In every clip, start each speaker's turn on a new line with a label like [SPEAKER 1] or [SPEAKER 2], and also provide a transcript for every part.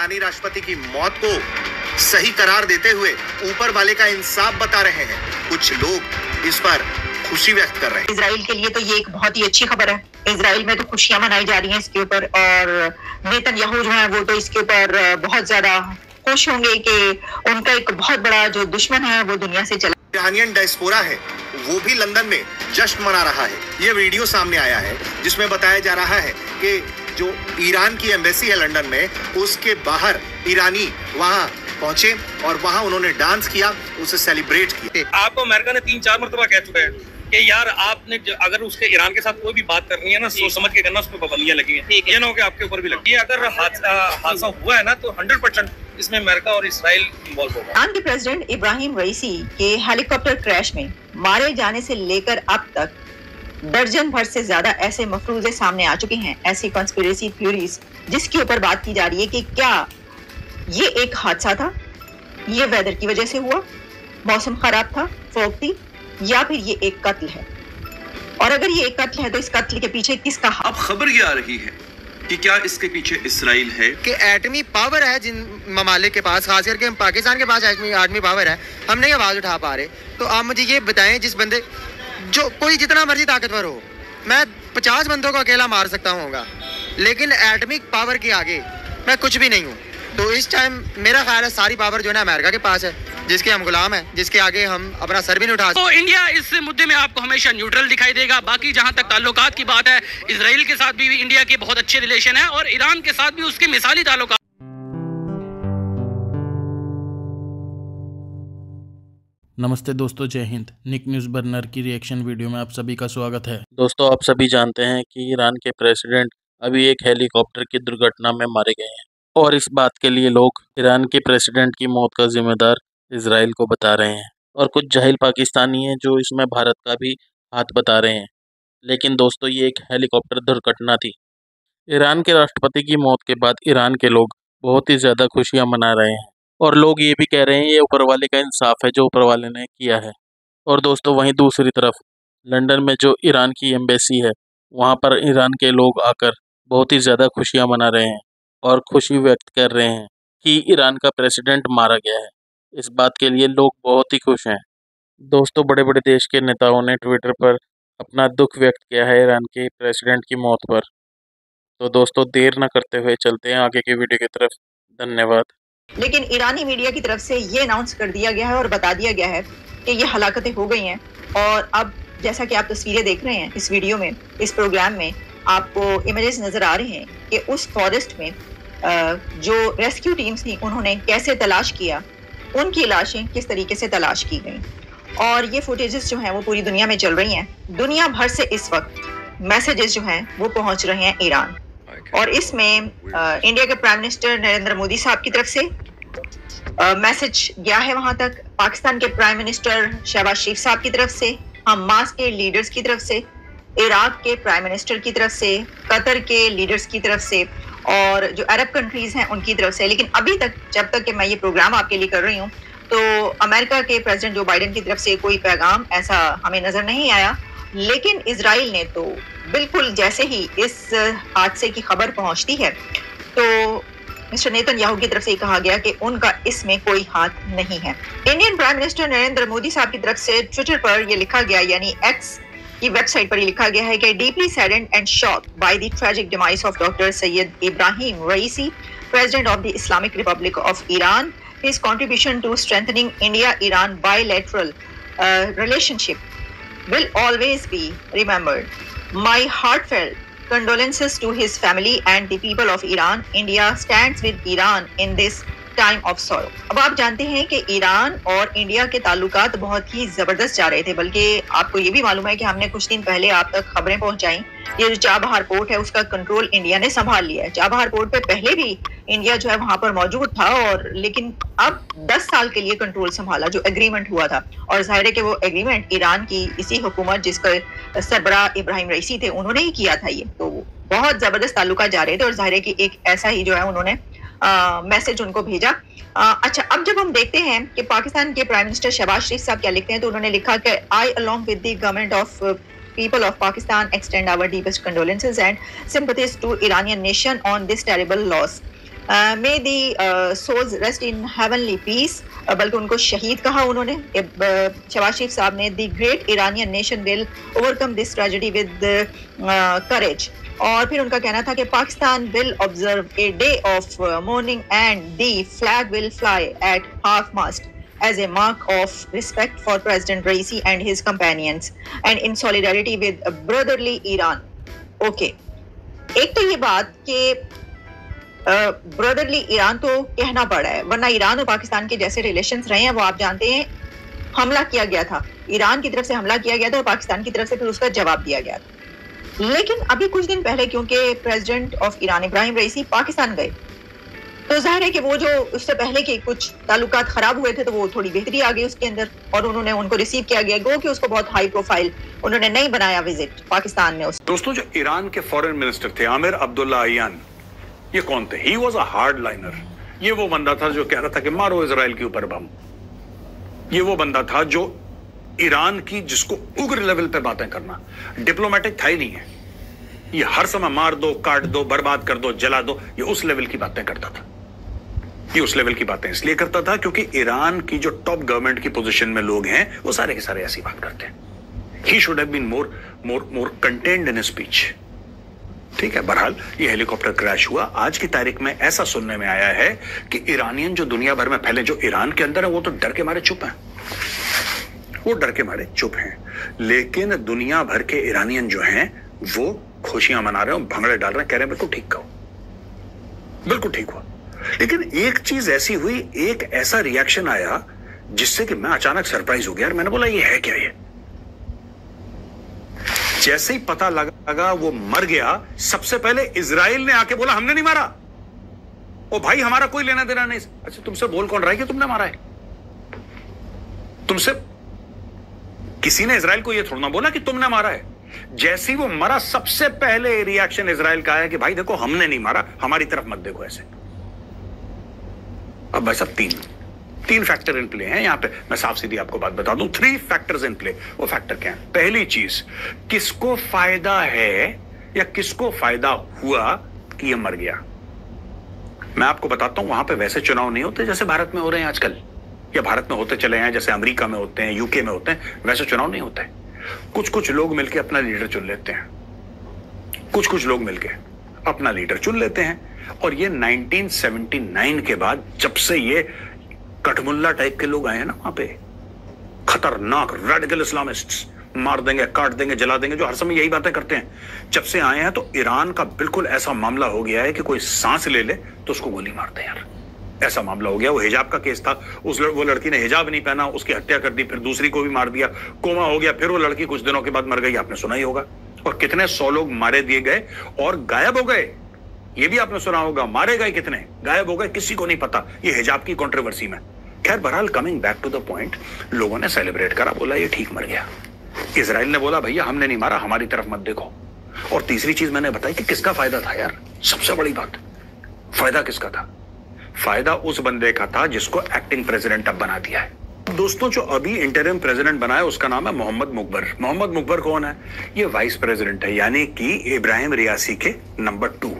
[SPEAKER 1] ईरानी राष्ट्रपति की मौत को सही करार देते हुए ऊपर वाले का इंसाफ बता रहे हैं। कुछ लोग इस पर खुशी व्यक्त कर रहे हैं।
[SPEAKER 2] इजराइल के लिए तो ये एक बहुत ही अच्छी खबर है। इजराइल में तो खुशियां मनाई जा रही हैं इसके ऊपर, और नेतन्याहू जो है वो तो इसके ऊपर बहुत ज्यादा खुश होंगे कि उनका एक बहुत बड़ा जो दुश्मन है वो दुनिया से चला।
[SPEAKER 1] ईरानियन डायस्पोरा है वो भी लंदन में जश्न मना रहा है। ये वीडियो सामने आया है जिसमें बताया जा रहा है कि जो ईरान की एम्बेसी है लंदन में, उसके बाहर ईरानी वहां पहुंचे और वहां उन्होंने डांस किया, उसे सेलिब्रेट किया।
[SPEAKER 3] आपको अमेरिका ने 3-4 मरतबा कह चुका है कि यार आपने अगर उसके ईरान के साथ कोई भी बात करनी है ना, सोच समझ के करना, उसमें पाबंदियां लगी हैं। ये ना हो कि आपके ऊपर भी लगी है। अगर हादसा हुआ है ना तो 100% इसमें अमेरिका और इसराइल इन्वॉल्व होगा।
[SPEAKER 2] ईरान के प्रेसिडेंट इब्राहिम रईसी के हेलीकॉप्टर क्रैश में मारे जाने से लेकर अब तक दर्जन भर से ज्यादा ऐसे मफरूजे सामने आ चुके हैं, ऐसी कॉन्स्पिरेसी थ्योरीज, जिसके ऊपर बात की जा रही है कि क्या ये एक हादसा था, ये वेदर की वजह से हुआ, मौसम खराब था, फॉग थी, या फिर ये एक कत्ल है। और अगर ये एक कत्ल है तो इस कत्ल के पीछे किसका हाथ?
[SPEAKER 4] अब खबर ये आ रही है कि क्या इसके पीछे इसराइल है,
[SPEAKER 5] कि एटमी पावर है जिन ममालिक के पास, खास करके पाकिस्तान के पास एटमी पावर है, हम नहीं आवाज उठा पा रहे। तो आप मुझे ये बताएं, जिस बंदे जो कोई जितना मर्जी ताकतवर हो, मैं 50 बंदों को अकेला मार सकता हूँ, लेकिन एटमिक पावर के आगे मैं कुछ भी नहीं हूँ। तो इस टाइम मेरा ख्याल है सारी पावर जो है ना अमेरिका के पास है, जिसके हम गुलाम हैं, जिसके आगे हम अपना सर भी नहीं उठा सकते।
[SPEAKER 6] तो इंडिया इस मुद्दे में आपको हमेशा न्यूट्रल दिखाई देगा। बाकी जहां तक ताल्लुकात की बात है, इजराइल के साथ भी इंडिया के बहुत अच्छे रिलेशन है और ईरान के साथ भी उसके मिसाली ताल्लुकात।
[SPEAKER 7] नमस्ते दोस्तों, जय हिंद। निक न्यूज़ बर्नर की रिएक्शन वीडियो में आप सभी का स्वागत है। दोस्तों, आप सभी जानते हैं कि ईरान के प्रेसिडेंट अभी एक हेलीकॉप्टर की दुर्घटना में मारे गए हैं और इस बात के लिए लोग ईरान के प्रेसिडेंट की मौत का जिम्मेदार इजराइल को बता रहे हैं और कुछ जाहिल पाकिस्तानी हैं जो इसमें भारत का भी हाथ बता रहे हैं। लेकिन दोस्तों, ये एक हेलीकॉप्टर दुर्घटना थी। ईरान के राष्ट्रपति की मौत के बाद ईरान के लोग बहुत ही ज़्यादा खुशियाँ मना रहे हैं और लोग ये भी कह रहे हैं ये ऊपर वाले का इंसाफ है जो ऊपर वाले ने किया है। और दोस्तों, वहीं दूसरी तरफ लंदन में जो ईरान की एम्बेसी है, वहाँ पर ईरान के लोग आकर बहुत ही ज़्यादा खुशियाँ मना रहे हैं और खुशी व्यक्त कर रहे हैं कि ईरान का प्रेसिडेंट मारा गया है। इस बात के लिए लोग बहुत ही खुश हैं। दोस्तों, बड़े बड़े देश के नेताओं ने ट्विटर पर अपना दुख व्यक्त किया है ईरान के प्रेसिडेंट की मौत पर। तो दोस्तों, देर न करते हुए चलते हैं आगे की वीडियो की तरफ। धन्यवाद।
[SPEAKER 2] लेकिन ईरानी मीडिया की तरफ से ये अनाउंस कर दिया गया है और बता दिया गया है कि ये हलाकतें हो गई हैं। और अब जैसा कि आप तस्वीरें देख रहे हैं इस वीडियो में, इस प्रोग्राम में आपको इमेजेस नजर आ रहे हैं कि उस फॉरेस्ट में जो रेस्क्यू टीम्स थी उन्होंने कैसे तलाश किया, उनकी लाशें किस तरीके से तलाश की गई। और ये फुटेजेस जो हैं वो पूरी दुनिया में चल रही हैं। दुनिया भर से इस वक्त मैसेजेस जो हैं वो पहुंच रहे हैं ईरान, और इसमें इंडिया के प्राइम मिनिस्टर नरेंद्र मोदी साहब की तरफ से मैसेज गया है वहां तक, पाकिस्तान के प्राइम मिनिस्टर शहबाज शरीफ साहब की तरफ से, हमास के लीडर्स की तरफ से, इराक के प्राइम मिनिस्टर की तरफ से, कतर के लीडर्स की तरफ से, और जो अरब कंट्रीज हैं उनकी तरफ से। लेकिन अभी तक, जब तक कि मैं ये प्रोग्राम आपके लिए कर रही हूँ, तो अमेरिका के प्रेसिडेंट जो बाइडेन की तरफ से कोई पैगाम ऐसा हमें नजर नहीं आया। लेकिन इजराइल ने तो बिल्कुल जैसे ही इस हादसे की खबर पहुंचती है तो मिस्टर नेतन्याहू की तरफ से कहा गया कि उनका इसमें कोई हाथ नहीं है। Indian prime minister Narendra Modi साहब की तरफ से ट्विटर पर यह लिखा गया, यानी एक्स की वेबसाइट पर यह लिखा गया है कि deeply saddened and shocked by the tragic demise of doctor Syed Ibrahim Raisi, president of the Islamic Republic of Iran, his contribution to strengthening India bilateral relationship will always be remembered. My heartfelt condolences to his family and the people of Iran. India stands with Iran in this time of sorrow. अब आप जानते हैं कि Iran और India के ताल्लुकात बहुत ही जबरदस्त जा रहे थे, बल्कि आपको ये भी मालूम है कि हमने कुछ दिन पहले आप तक खबरें पहुंचाई, ये जो चाबहार पोर्ट है उसका कंट्रोल इंडिया ने संभाल लिया है। चाबहार पोर्ट पे पहले भी इंडिया जो है वहां पर मौजूद था, और लेकिन अब 10 साल के लिए कंट्रोल संभाला, जो एग्रीमेंट हुआ था। और जाहिर है कि वो एग्रीमेंट ईरान की इसी हुकूमत जिसका सरबराह इब्राहिम रईसी थे उन्होंने ही किया था। ये तो बहुत जबरदस्त ताल्लुकात जा रहे थे, और जाहिर है कि एक ऐसा ही जो है उन्होंने मैसेज उनको भेजा। अच्छा, अब जब हम देखते हैं कि पाकिस्तान के प्राइम मिनिस्टर शहबाज शरीफ साहब क्या लिखते हैं, तो उन्होंने लिखा कि I along with the government of people of Pakistan extend our deepest condolences and sympathies to Iranian nation on this terrible loss. May the souls rest in heavenly peace, बल्कि उनको शहीद कहा उन्होंने। शहबाज शरीफ साहब ने the great Iranian nation will overcome this tragedy with courage. और फिर उनका कहना था कि Pakistan will observe a day of mourning and the flag will fly at half mast as a mark of respect for President Raisi and his companions and in solidarity with brotherly Iran. Okay, एक तो ये बात कि brotherly Iran तो कहना पड़ा है, वरना ईरान और पाकिस्तान के जैसे रिलेशंस रहे हैं वो आप जानते हैं। हमला किया गया था, ईरान की तरफ से हमला किया गया था और पाकिस्तान की तरफ से फिर उसका जवाब दिया गया था। लेकिन अभी कुछ दिन पहले क्योंकि प्रेसिडेंट ऑफ ईरान इब्राहिम रईसी पाकिस्तान गए, तो जाहिर है कि वो जो उससे पहले के कुछ ताल्लुकात खराब हुए थे तो वो थोड़ी बेहतरी आ गई उसके अंदर, और उन्होंने उनको रिसीव किया गया। गो कि उसको बहुत हाई प्रोफाइल उन्होंने नहीं बनाया विजिट पाकिस्तान में।
[SPEAKER 8] दोस्तों, जो ईरान के फॉरेन मिनिस्टर थे आमिर अब्दुल्ला अयान, ये कौन थे? He was a hard liner. ये वो बंदा था जो कह रहा था कि मारो इजराइल के ऊपर बम। ये वो बंदा था जो ईरान की, जिसको उग्र लेवल पे बातें करना, डिप्लोमेटिक था ही नहीं है। ये हर समय मार दो, काट दो, बर्बाद कर दो, जला दो, ये उस लेवल की बातें करता था। ये उस लेवल की बातें इसलिए करता था क्योंकि ईरान की जो टॉप गवर्नमेंट की पोजीशन में लोग हैं वो सारे के सारे ऐसी बात करते हैं। He should have been more contained in speech. ठीक है, बहरहाल ये हेलीकॉप्टर क्रैश हुआ। आज की तारीख में ऐसा सुनने में आया है कि ईरानियन जो दुनिया भर में फैले, जो ईरान के अंदर है, वो तो डर के मारे चुप हैं। वो डर के मारे चुप हैं, लेकिन दुनिया भर के ईरानियन जो हैं वो खुशियां मना रहे हैं, भंगड़े डाल रहे हैं, कह रहे हैं बिल्कुल ठीक कहो, बिल्कुल ठीक हुआ। लेकिन एक चीज ऐसी हुई, एक ऐसा रिएक्शन आया जिससे कि मैं अचानक सरप्राइज हो गया। मैंने बोला ये है क्या? ये जैसे ही पता लगा वो मर गया, सबसे पहले इजराइल ने आके बोला हमने नहीं मारा। ओ भाई, हमारा कोई लेना देना नहीं। अच्छा, तुमसे बोल कौन रहा है कि तुमने मारा है? तुमसे किसी ने इजराइल को यह थोड़ा ना बोला कि तुमने मारा है। जैसे ही वो मरा, सबसे पहले रिएक्शन इजराइल का आया कि भाई देखो हमने नहीं मारा, हमारी तरफ मत देखो ऐसे। अब भाई सब तीन फैक्टर इन प्ले हैं यहां पे। मैं साफ सीधी आपको बात बता दूं, 3 फैक्टर्स इन प्ले। वो फैक्टर क्या है? पहली चीज, किसको फायदा है या किसको फायदा हुआ कि ये मर गया? मैं आपको बताता हूं, वहां पे वैसे चुनाव नहीं होते जैसे भारत में हो रहे हैं आजकल, या भारत में होते चले हैं जैसे अमेरिका में होते हैं, यूके में होते हैं। वैसे चुनाव नहीं होते। कुछ लोग मिलकर अपना लीडर चुन लेते हैं, कुछ लोग मिलकर अपना लीडर चुन लेते हैं। और ये 1979 के बाद, जब से ये कठमुल्ला टाइप के लोग आए हैं ना वहां पे, खतरनाक रेडिकल इस्लामिस्ट्स, मार देंगे, काट देंगे, जला देंगे, जो हर समय यही बातें करते हैं, जब से आए हैं तो ईरान का बिल्कुल ऐसा मामला हो गया है कि कोई सांस ले ले तो उसको गोली मारते हैं यार। ऐसा मामला हो गया। वो हिजाब का केस था, वो लड़की ने हिजाब नहीं पहना, उसकी हत्या कर दी, फिर दूसरी को भी मार दिया, कोमा हो गया, फिर वो लड़की कुछ दिनों के बाद मर गई, आपने सुना ही होगा। और कितने 100 लोग मारे दिए गए और गायब हो गए, ये भी आपने सुना होगा। मारे गए कितने, गायब हो गए, किसी को नहीं पता, ये हिजाब की कंट्रोवर्सी में। खैर, बहरहाल coming back to the point, लोगों ने सेलिब्रेट करा, बोला ये ठीक मर गया। इजराइल ने बोला भैया हमने नहीं मारा, हमारी तरफ मत देखो। और तीसरी चीज मैंने बताई कि किसका फायदा था यार, सबसे बड़ी बात, फायदा किसका था? फायदा उस बंदे का था जिसको एक्टिंग प्रेसिडेंट अब बना दिया है। दोस्तों, जो अभी इंटरिम प्रेसिडेंट बना है उसका नाम है मोहम्मद मुकबर। मोहम्मद मुकबर कौन है? ये वाइस प्रेसिडेंट है, यानी कि इब्राहिम रियासी के नंबर 2।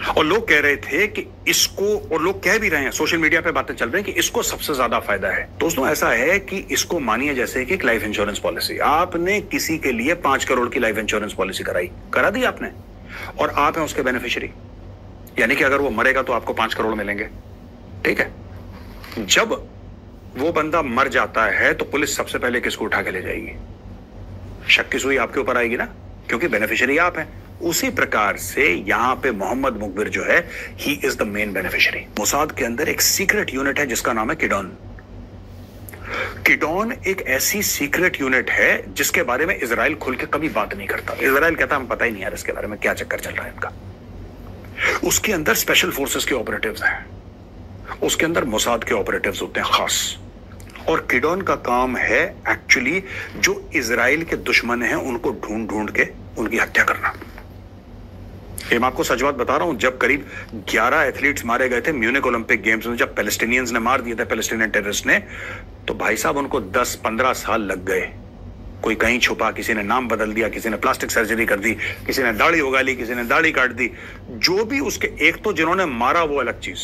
[SPEAKER 8] और लोग कह रहे थे कि इसको, और लोग कह भी रहे हैं, सोशल मीडिया पे बातें चल रही हैं कि इसको सबसे ज्यादा फायदा है। दोस्तों, ऐसा है कि इसको मानिए जैसे कि एक लाइफ इंश्योरेंस पॉलिसी, आपने किसी के लिए 5 करोड़ की लाइफ इंश्योरेंस पॉलिसी करा दी आपने, और आप हैं उसके बेनिफिशियरी, यानी कि अगर वो मरेगा तो आपको 5 करोड़ मिलेंगे। ठीक है, जब वो बंदा मर जाता है तो पुलिस सबसे पहले किसको उठा के ले जाएगी? शक की सुई आपके ऊपर आएगी ना, क्योंकि बेनिफिशियरी आप हैं। उसी प्रकार से यहां पे मोहम्मद मुकबिर जो है, he is the main beneficiary. Mossad के अंदर एक सीक्रेट यूनिट है जिसका नाम है किडॉन। किडॉन एक ऐसी सीक्रेट यूनिट है जिसके बारे में इजराइल खुल के कभी बात नहीं करता। इजराइल कहता हम पता ही नहीं यार इसके बारे में क्या चक्कर चल रहा है इनका। उसके अंदर स्पेशल फोर्सेस के ऑपरेटिव्स हैं, उसके अंदर मोसाद के ऑपरेटिव्स होते हैं खास। और किडॉन का काम है एक्चुअली जो इजराइल के दुश्मन हैं उनको ढूंढ के उनकी हत्या करना। मैं आपको सच बात बता रहा हूं, जब करीब 11 एथलीट्स मारे गए थे म्यूनिक ओलंपिक गेम्स में, जब पैलेस्टीनियंस ने मार दिए थे, पैलेस्टीनियन टेररिस्ट ने, तो भाई साहब उनको 10-15 साल लग गए कोई कहीं छुपा, किसी ने नाम बदल दिया, किसी ने प्लास्टिक सर्जरी कर दी, किसी ने दाढ़ी उगा ली, किसी ने दाढ़ी काट दी। जो भी उसके, एक तो जिन्होंने मारा वो अलग चीज,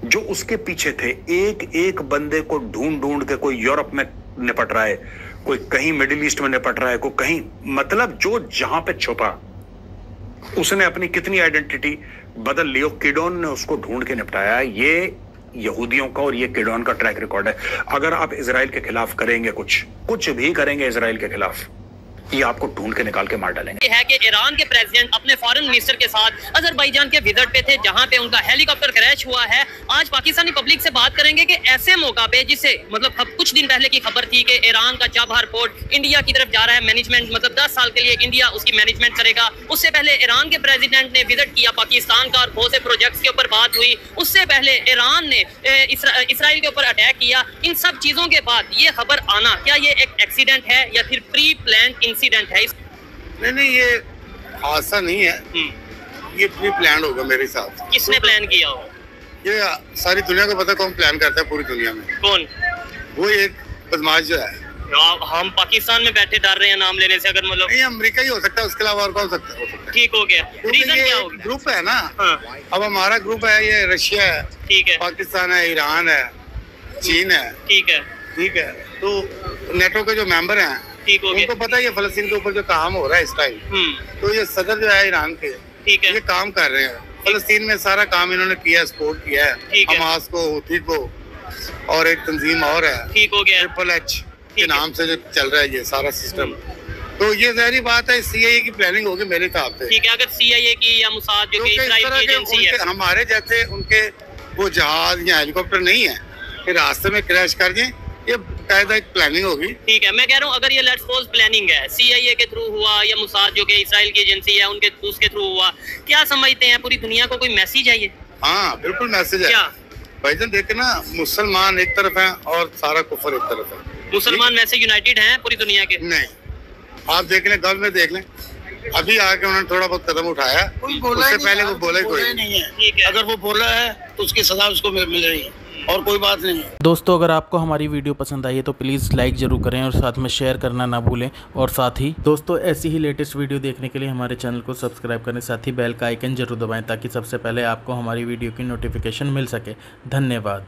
[SPEAKER 8] जो उसके पीछे थे, एक एक बंदे को ढूंढ ढूंढ के, कोई यूरोप में निपट रहा है, कोई कहीं मिडिल ईस्ट में निपट रहा है, कोई कहीं, मतलब जो जहां पे छुपा उसने अपनी कितनी आइडेंटिटी बदल ली, और किडोन ने उसको ढूंढ के निपटाया। ये यहूदियों का और ये किडोन का ट्रैक रिकॉर्ड है। अगर आप इजराइल के खिलाफ करेंगे, कुछ भी करेंगे इजराइल के खिलाफ, ये आपको ढूंढ के निकाल के मार डालेंगे।
[SPEAKER 9] है कि ईरान के प्रेसिडेंट अपने फॉरेन मिनिस्टर के साथ अजरबैजान के विजिट पे थे, जहां पे उनका हेलीकॉप्टर क्रैश हुआ है। आज पाकिस्तानी पब्लिक से बात करेंगे कि ऐसे मौका पे, जिससे मतलब कुछ दिन पहले की खबर थी कि ईरान का चाबहार पोर्ट इंडिया की तरफ जा रहा है, मैनेजमेंट मतलब 10 साल के लिए इंडिया उसकी मैनेजमेंट करेगा। उससे पहले ईरान के प्रेसिडेंट ने विजिट किया पाकिस्तान का और बहुत से प्रोजेक्ट्स के ऊपर बात हुई। उससे पहले ईरान ने इसराइल के ऊपर अटैक किया। इन सब चीजों के बाद ये खबर आना, क्या ये एक एक्सीडेंट है या फिर प्री प्लान इंसिडेंट है?
[SPEAKER 10] नहीं, ये हादसा नहीं है, ये प्री प्लान होगा मेरे हिसाब से।
[SPEAKER 9] किसने प्लान किया होगा?
[SPEAKER 10] ये सारी दुनिया को पता कौन प्लान करता है पूरी दुनिया में।
[SPEAKER 9] कौन?
[SPEAKER 10] वो एक बदमाश जो है।
[SPEAKER 9] हम पाकिस्तान में बैठे डर रहे हैं नाम लेने से, अगर मतलब
[SPEAKER 10] नहीं, अमेरिका ही हो सकता है, उसके अलावा और कौन हो सकता है।
[SPEAKER 9] ठीक हो गया। रीजन क्या होगा?
[SPEAKER 10] ग्रुप है ना।
[SPEAKER 9] हाँ।
[SPEAKER 10] अब हमारा ग्रुप है, ये रशिया है,
[SPEAKER 9] ठीक है,
[SPEAKER 10] पाकिस्तान है, ईरान है, चीन है,
[SPEAKER 9] ठीक है,
[SPEAKER 10] ठीक है। तो नेटो के जो मेंबर हैं,
[SPEAKER 9] ठीक हो गया,
[SPEAKER 10] उनको पता है ये फलस्तीन के ऊपर जो काम हो रहा है इस टाइम। तो ये सदर जो है ईरान के,
[SPEAKER 9] ठीक है,
[SPEAKER 10] ये काम कर रहे हैं फलस्तीन में, सारा काम इन्होंने किया, सपोर्ट किया है हमास को, हुती को, और एक तंजीम और है,
[SPEAKER 9] ठीक हो गया,
[SPEAKER 10] ट्रिपल एच के नाम से जो चल रहा है ये सारा सिस्टम। तो ये ज़ाहिर बात है, सीआईए की प्लानिंग होगी मेरे हिसाब से।
[SPEAKER 9] ठीक है, अगर सीआईए की या मोसाद जो कि इजराइल की एजेंसी है,
[SPEAKER 10] हमारे जैसे उनके वो जहाज या हेलीकॉप्टर नहीं है कि रास्ते में क्रैश कर जाए, ये कायदा एक प्लानिंग होगी।
[SPEAKER 9] ठीक है, मैं कह रहा हूँ अगर ये लेट्स सपोज प्लानिंग है, सीआईए के थ्रू हुआ या मोसाद जो कि इजराइल की एजेंसी है उनके उसके थ्रू हुआ, क्या समझते हैं पूरी दुनिया को कोई मैसेज है ये?
[SPEAKER 10] हाँ बिल्कुल मैसेज है।
[SPEAKER 9] क्या
[SPEAKER 10] भाईजान देखे ना, मुसलमान एक तरफ है और सारा कुफर एक तरफ है।
[SPEAKER 9] मुसलमान वैसे यूनाइटेड हैं पूरी दुनिया के?
[SPEAKER 10] नहीं, आप देख लें, गल्फ में देख लें, अभी आके उन्होंने थोड़ा बहुत कदम उठाया, उससे पहले वो बोला कोई नहीं है।
[SPEAKER 9] ठीक है,
[SPEAKER 10] अगर वो बोला है तो उसकी सजा उसको मिल रही है, और कोई बात नहीं है।
[SPEAKER 7] दोस्तों, अगर आपको हमारी वीडियो पसंद आई है तो प्लीज़ लाइक ज़रूर करें और साथ में शेयर करना ना भूलें। और साथ ही दोस्तों, ऐसी ही लेटेस्ट वीडियो देखने के लिए हमारे चैनल को सब्सक्राइब करें, साथ ही बेल का आइकन जरूर दबाएं ताकि सबसे पहले आपको हमारी वीडियो की नोटिफिकेशन मिल सके। धन्यवाद।